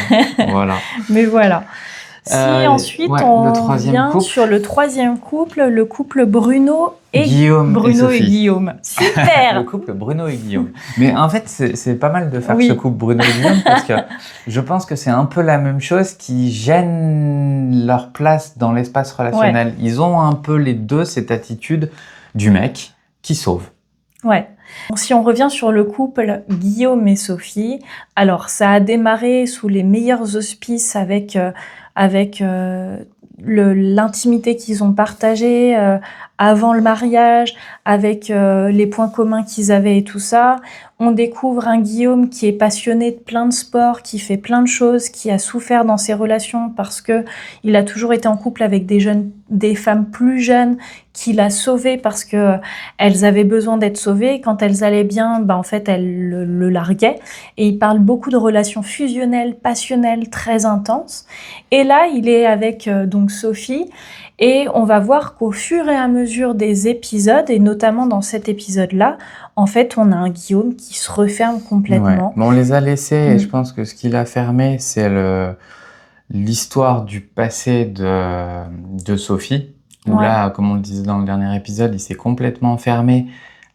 Voilà. Mais voilà. Si ensuite on vient couple. sur le troisième couple, le couple Bruno et Guillaume et Guillaume. Super. Le couple Bruno et Guillaume. Mais en fait, c'est pas mal de faire ce couple Bruno et Guillaume parce que je pense que c'est un peu la même chose qui gêne leur place dans l'espace relationnel. Ouais. Ils ont un peu les deux cette attitude du mec qui sauve. Ouais. Donc, si on revient sur le couple Guillaume et Sophie, alors ça a démarré sous les meilleurs auspices avec l'intimité qu'ils ont partagée avant le mariage, avec les points communs qu'ils avaient et tout ça. On découvre un Guillaume qui est passionné de plein de sports, qui fait plein de choses, qui a souffert dans ses relations parce que il a toujours été en couple avec des femmes plus jeunes, qu'il a sauvées parce que elles avaient besoin d'être sauvées. Quand elles allaient bien, bah en fait elles le larguaient. Et il parle beaucoup de relations fusionnelles, passionnelles, très intenses. Et là, il est avec donc Sophie. Et on va voir qu'au fur et à mesure des épisodes, et notamment dans cet épisode-là, en fait, on a un Guillaume qui se referme complètement. Ouais. Mais on les a laissés, et je pense que ce qu'il a fermé, c'est l'histoire du passé de Sophie. Où là, comme on le disait dans le dernier épisode, il s'est complètement fermé.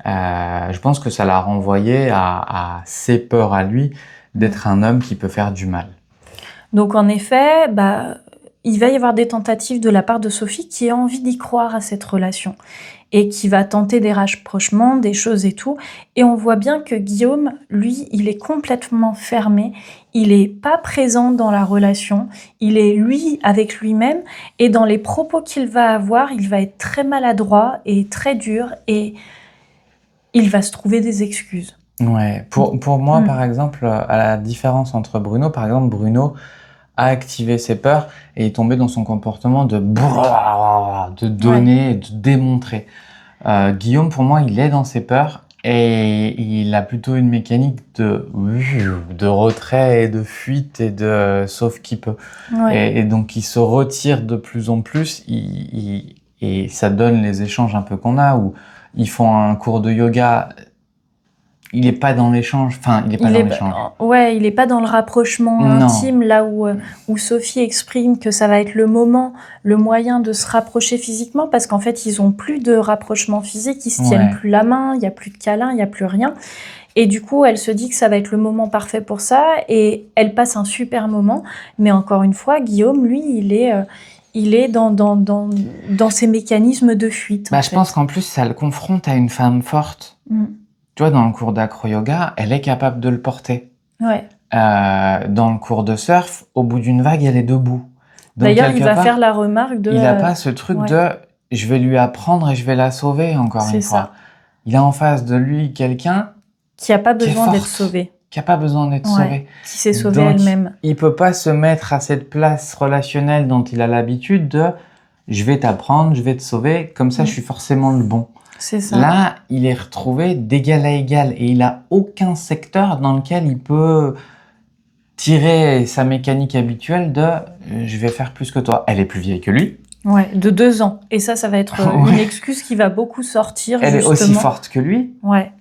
Je pense que ça l'a renvoyé à ses peurs à lui d'être un homme qui peut faire du mal. Donc en effet, il va y avoir des tentatives de la part de Sophie qui a envie d'y croire à cette relation et qui va tenter des rapprochements, des choses et tout. Et on voit bien que Guillaume, lui, il est complètement fermé. Il est pas présent dans la relation. Il est lui avec lui-même. Et dans les propos qu'il va avoir, il va être très maladroit et très dur et il va se trouver des excuses. Ouais. Pour moi, par exemple, à la différence entre Bruno, par exemple, Bruno a activé ses peurs et est tombé dans son comportement de donner, de démontrer. Guillaume, pour moi, il est dans ses peurs et il a plutôt une mécanique de retrait et de fuite et de sauf qui peut. Ouais. Et donc, il se retire de plus en plus et ça donne les échanges un peu qu'on a où ils font un cours de yoga. Il est pas dans l'échange, il est pas dans l'échange. Ouais, il est pas dans le rapprochement intime, là où Sophie exprime que ça va être le moment, le moyen de se rapprocher physiquement, parce qu'en fait, ils ont plus de rapprochement physique, ils se tiennent plus la main, il y a plus de câlin, il y a plus rien. Et du coup, elle se dit que ça va être le moment parfait pour ça, et elle passe un super moment. Mais encore une fois, Guillaume, lui, il est dans ses mécanismes de fuite. Je pense qu'en plus, ça le confronte à une femme forte. Tu vois, dans le cours d'acro-yoga, elle est capable de le porter. Ouais. Dans le cours de surf, au bout d'une vague, elle est debout. Donc, d'ailleurs, il va faire la remarque de... Il n'a pas ce truc de « je vais lui apprendre et je vais la sauver » encore une fois. Il a en face de lui quelqu'un... qui n'a pas besoin d'être sauvé. Qui n'a pas besoin d'être sauvé. Qui s'est sauvée elle-même. Il ne peut pas se mettre à cette place relationnelle dont il a l'habitude de « je vais t'apprendre, je vais te sauver, comme ça je suis forcément le bon ». C'est ça. Là, il est retrouvé d'égal à égal et il a aucun secteur dans lequel il peut tirer sa mécanique habituelle de je vais faire plus que toi. Elle est plus vieille que lui. Ouais, de 2 ans. Et ça va être une excuse qui va beaucoup sortir. Elle est aussi forte que lui. Ouais.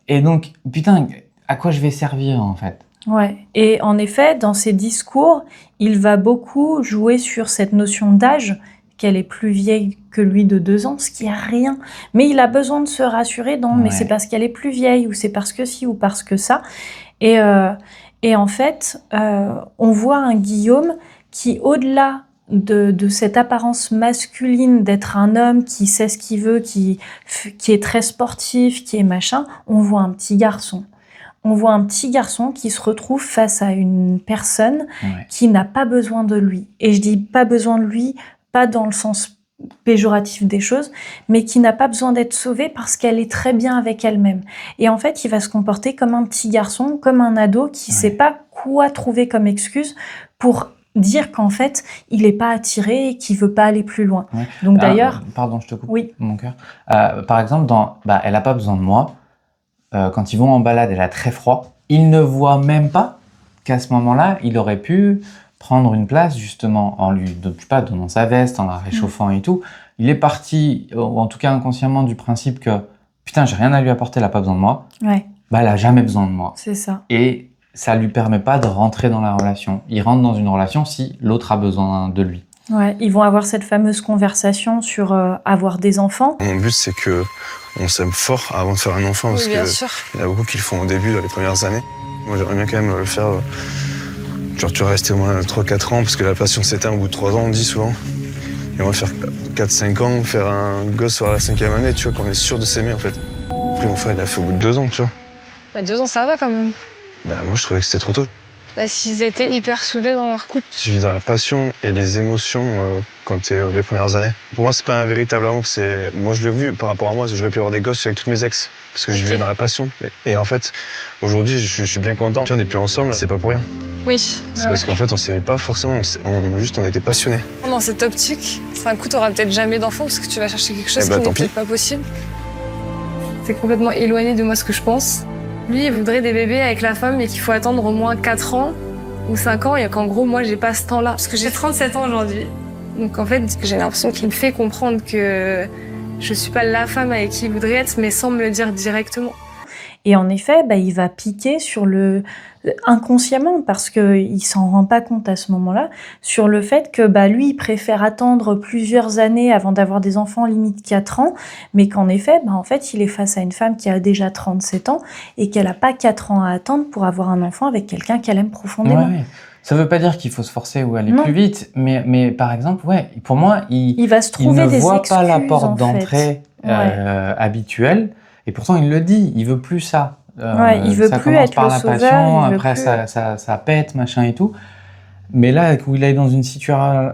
Et donc, putain, à quoi je vais servir en fait? Ouais. Et en effet, dans ses discours, il va beaucoup jouer sur cette notion d'âge qu'elle est plus vieille que lui de 2 ans, ce qui est rien. Mais il a besoin de se rassurer dans mais Ouais. c'est parce qu'elle est plus vieille ou c'est parce que ci ou parce que ça. Et en fait, on voit un Guillaume qui, au-delà de cette apparence masculine d'être un homme qui sait ce qu'il veut, qui est très sportif, qui est machin, on voit un petit garçon. On voit un petit garçon qui se retrouve face à une personne Ouais. qui n'a pas besoin de lui. Et je dis pas besoin de lui, pas dans le sens péjoratif des choses, mais qui n'a pas besoin d'être sauvée parce qu'elle est très bien avec elle-même. Et en fait, il va se comporter comme un petit garçon, comme un ado qui sait pas quoi trouver comme excuse pour dire qu'en fait, il est pas attiré et qu'il veut pas aller plus loin. Ouais. Donc d'ailleurs... Pardon, je te coupe, Oui. mon cœur. Par exemple, elle a pas besoin de moi. Quand ils vont en balade, elle a très froid. Il ne voit même pas qu'à ce moment-là, il aurait pu prendre une place justement en lui, je sais pas, donnant sa veste, en la réchauffant et tout. Il est parti, ou en tout cas inconsciemment, du principe que putain, j'ai rien à lui apporter, elle a pas besoin de moi. Ouais, Elle a jamais besoin de moi. c'est ça. Et ça lui permet pas de rentrer dans la relation. Il rentre dans une relation si l'autre a besoin de lui. Ouais, ils vont avoir cette fameuse conversation sur avoir des enfants. Mon but, c'est que on s'aime fort avant de faire un enfant, parce Oui, bien que sûr. il y en a beaucoup qui le font au début, dans les premières années. Moi, j'aimerais bien quand même le faire. Genre, tu vas rester au moins 3-4 ans, parce que la passion s'éteint au bout de 3 ans, on dit souvent. Et on va faire 4-5 ans, faire un gosse sur la 5e année, tu vois, qu'on est sûr de s'aimer, en fait. Après, mon frère, il l'a fait au bout de 2 ans, tu vois. 2 ans, ça va quand même. Moi, je trouvais que c'était trop tôt. S'ils étaient hyper soudés dans leur couple. Tu vis dans la passion et les émotions quand t'es les premières années. Pour moi, c'est pas un véritable amour. Moi, je l'ai vu par rapport à moi. J'aurais pu avoir des gosses avec toutes mes ex parce que je vivais dans la passion. Et en fait, aujourd'hui, je suis bien content. On n'est plus ensemble, c'est pas pour rien. Oui. C'est parce qu'en fait, on s'aimait pas forcément. On était passionnés. Dans cette optique, un coup, t'auras peut-être jamais d'enfant parce que tu vas chercher quelque chose Eh ben, qui tant n'est pis. peut-être pas possible. C'est complètement éloigné de moi ce que je pense. Lui, il voudrait des bébés avec la femme, mais qu'il faut attendre au moins 4 ans ou 5 ans, et qu'en gros, moi, j'ai pas ce temps-là. Parce que j'ai 37 ans aujourd'hui. Donc en fait, j'ai l'impression qu'il me fait comprendre que je suis pas la femme avec qui il voudrait être, mais sans me le dire directement. Et en effet, il va piquer sur inconsciemment, parce qu'il s'en rend pas compte à ce moment-là, sur le fait que lui, il préfère attendre plusieurs années avant d'avoir des enfants, limite 4 ans, mais qu'en effet, en fait, il est face à une femme qui a déjà 37 ans et qu'elle a pas 4 ans à attendre pour avoir un enfant avec quelqu'un qu'elle aime profondément. Ouais. Ça veut pas dire qu'il faut se forcer ou aller Non. plus vite, mais par exemple, pour moi, Il va se il trouver ne des voit excuses, pas la porte en d'entrée fait. habituelle, et pourtant il le dit, il veut plus ça. Il veut ça plus commence être par le la sauveur, passion, il veut après plus- ça pète, machin et tout. Mais là, où il est dans une situation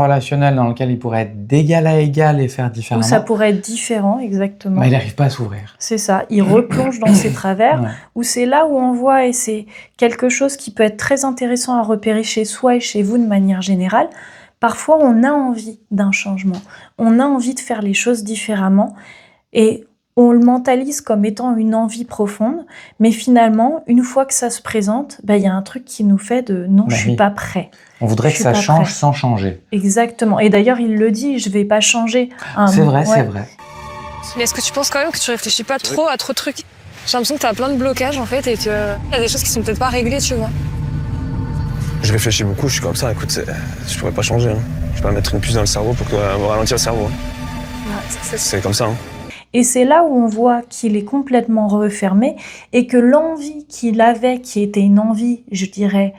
relationnelle dans laquelle il pourrait être d'égal à égal et faire Où différemment, ça pourrait être différent, exactement. il n'arrive pas à s'ouvrir. C'est ça, il replonge dans ses travers, Ouais. où c'est là où on voit, et c'est quelque chose qui peut être très intéressant à repérer chez soi et chez vous de manière générale. Parfois, on a envie d'un changement, on a envie de faire les choses différemment, et on le mentalise comme étant une envie profonde, mais finalement, une fois que ça se présente, il y a un truc qui nous fait de « non, je suis Oui. pas prêt ». On voudrait Je que suis ça pas change prêt. sans changer. Exactement. Et d'ailleurs, il le dit, je vais pas changer. C'est vrai, Ouais. c'est vrai. Mais est-ce que tu penses quand même que tu réfléchis pas trop à trop de trucs? J'ai l'impression que t'as plein de blocages en fait, et qu'il y a des choses qui sont peut-être pas réglées, tu vois. Je réfléchis beaucoup, je suis comme ça. Écoute, je pourrais pas changer. Je vais pas mettre une puce dans le cerveau pour me ralentir le cerveau. C'est comme ça. Et c'est là où on voit qu'il est complètement refermé et que l'envie qu'il avait, qui était une envie, je dirais,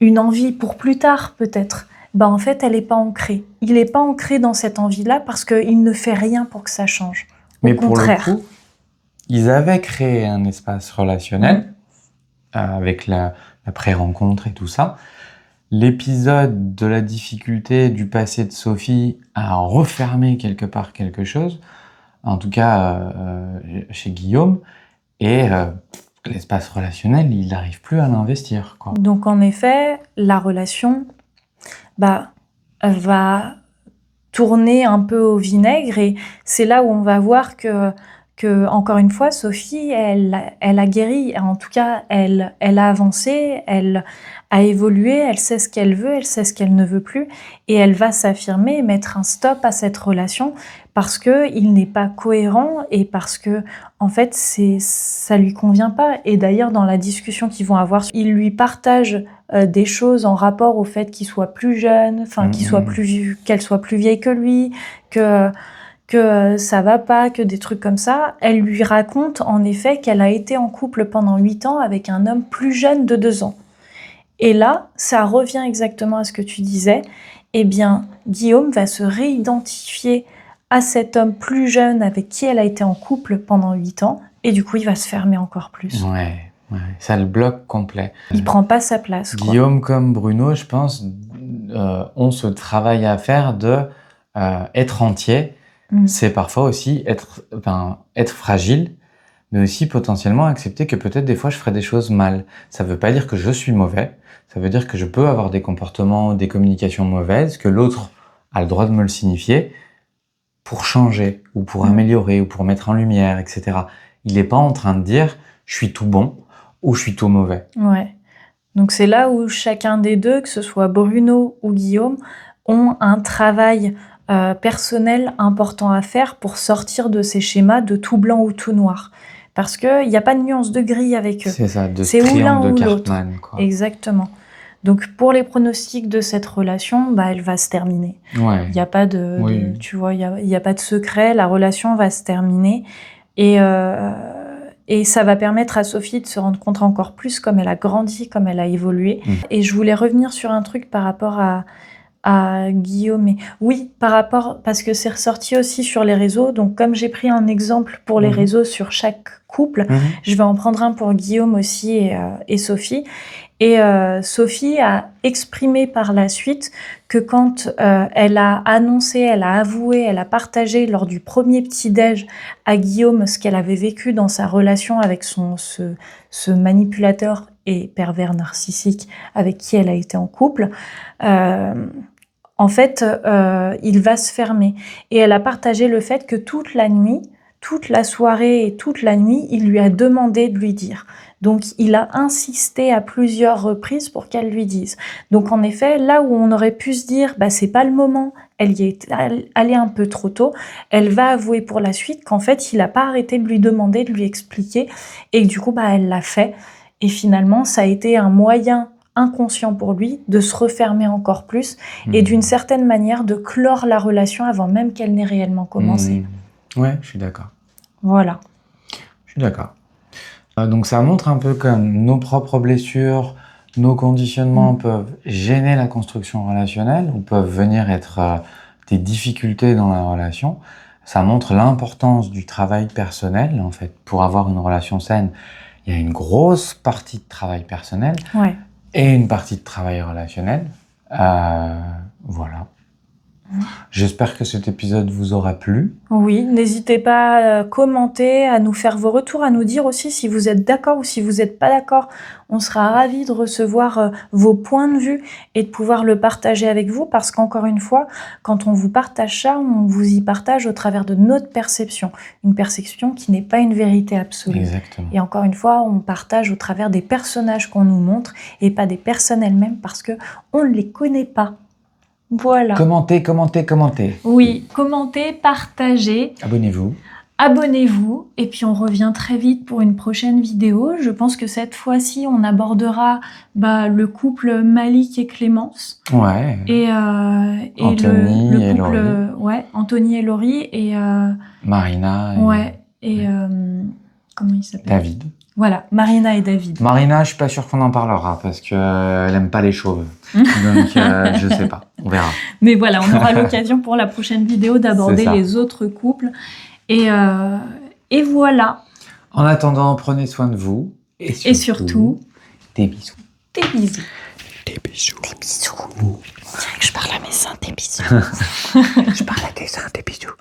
une envie pour plus tard peut-être, en fait, elle n'est pas ancrée. Il n'est pas ancré dans cette envie-là parce qu'il ne fait rien pour que ça change. Mais Au pour contraire. le coup, ils avaient créé un espace relationnel avec la pré-rencontre et tout ça. L'épisode de la difficulté du passé de Sophie a refermé quelque part quelque chose, en tout cas chez Guillaume, et l'espace relationnel, il n'arrive plus à l'investir, quoi. Donc en effet, la relation va tourner un peu au vinaigre, et c'est là où on va voir que encore une fois, Sophie, elle a guéri, en tout cas, elle a avancé, elle a évolué, elle sait ce qu'elle veut, elle sait ce qu'elle ne veut plus, et elle va s'affirmer et mettre un stop à cette relation parce qu'il n'est pas cohérent et parce que, en fait, ça lui convient pas. Et d'ailleurs, dans la discussion qu'ils vont avoir, il lui partage des choses en rapport au fait qu'il soit plus jeune, qu'elle soit plus vieille que lui, que ça va pas, que des trucs comme ça. Elle lui raconte en effet qu'elle a été en couple pendant 8 ans avec un homme plus jeune de 2 ans. Et là, ça revient exactement à ce que tu disais. Eh bien, Guillaume va se réidentifier à cet homme plus jeune avec qui elle a été en couple pendant 8 ans. Et du coup, il va se fermer encore plus. Ouais, ça le bloque complet. Il prend pas sa place, quoi. Guillaume comme Bruno, je pense, ont ce travail à faire de être entier. C'est parfois aussi être fragile, mais aussi potentiellement accepter que peut-être des fois je ferai des choses mal. Ça veut pas dire que je suis mauvais, ça veut dire que je peux avoir des comportements, des communications mauvaises, que l'autre a le droit de me le signifier pour changer, ou pour améliorer, ou pour mettre en lumière, etc. Il n'est pas en train de dire je suis tout bon ou je suis tout mauvais. Ouais. Donc c'est là où chacun des deux, que ce soit Bruno ou Guillaume, ont un travail personnel important à faire pour sortir de ces schémas de tout blanc ou tout noir. Parce qu'il n'y a pas de nuance de gris avec eux. C'est ça, de c'est ou l'un triangle ou de l'autre. Cartman, quoi. Exactement. Donc pour les pronostics de cette relation, elle va se terminer. Ouais. Il n'y a pas tu vois, il y a pas de secret. La relation va se terminer et ça va permettre à Sophie de se rendre compte encore plus comme elle a grandi, comme elle a évolué. Et je voulais revenir sur un truc par rapport à Guillaume. Oui, parce que c'est ressorti aussi sur les réseaux. Donc, comme j'ai pris un exemple pour les réseaux sur chaque couple, je vais en prendre un pour Guillaume aussi et Sophie. Et Sophie a exprimé par la suite que quand elle a annoncé, elle a avoué, elle a partagé lors du premier petit-déj à Guillaume ce qu'elle avait vécu dans sa relation avec ce manipulateur et pervers narcissique avec qui elle a été en couple, en fait, il va se fermer. Et elle a partagé le fait que toute la nuit, toute la soirée et toute la nuit, il lui a demandé de lui dire. Donc, il a insisté à plusieurs reprises pour qu'elle lui dise. Donc, en effet, là où on aurait pu se dire, c'est pas le moment, elle y est allée un peu trop tôt, elle va avouer pour la suite qu'en fait, il a pas arrêté de lui demander, de lui expliquer, et que du coup, elle l'a fait. Et finalement, ça a été un moyen inconscient pour lui de se refermer encore plus et d'une certaine manière de clore la relation avant même qu'elle n'ait réellement commencé. Ouais, je suis d'accord. Voilà. Je suis d'accord. Donc ça montre un peu comme nos propres blessures, nos conditionnements peuvent gêner la construction relationnelle ou peuvent venir être des difficultés dans la relation. Ça montre l'importance du travail personnel, en fait. Pour avoir une relation saine, il y a une grosse partie de travail personnel et une partie de travail relationnel. Voilà. J'espère que cet épisode vous aura plu. Oui, n'hésitez pas à commenter, à nous faire vos retours, à nous dire aussi si vous êtes d'accord ou si vous n'êtes pas d'accord. On sera ravis de recevoir vos points de vue et de pouvoir le partager avec vous parce qu'encore une fois, quand on vous partage ça, on vous y partage au travers de notre perception. Une perception qui n'est pas une vérité absolue. Exactement. Et encore une fois, on partage au travers des personnages qu'on nous montre et pas des personnes elles-mêmes parce qu'on ne les connaît pas. Voilà. Commentez. Oui, commentez, partagez. Abonnez-vous. Et puis on revient très vite pour une prochaine vidéo. Je pense que cette fois-ci, on abordera le couple Malik et Clémence. Ouais. Et Anthony le et couple, Laurie. Anthony et Laurie. Et Marina. Comment il s'appelle ? David. Voilà, Marina et David. Marina, je suis pas sûr qu'on en parlera parce qu'elle aime pas les chauves. Donc, je sais pas. On verra. Mais voilà, on aura l'occasion pour la prochaine vidéo d'aborder les autres couples. Et voilà. En attendant, prenez soin de vous. Et surtout des bisous. Des bisous. Des bisous. Des bisous. On dirait que je parle à mes seins, des bisous. Je parle à tes seins, des bisous.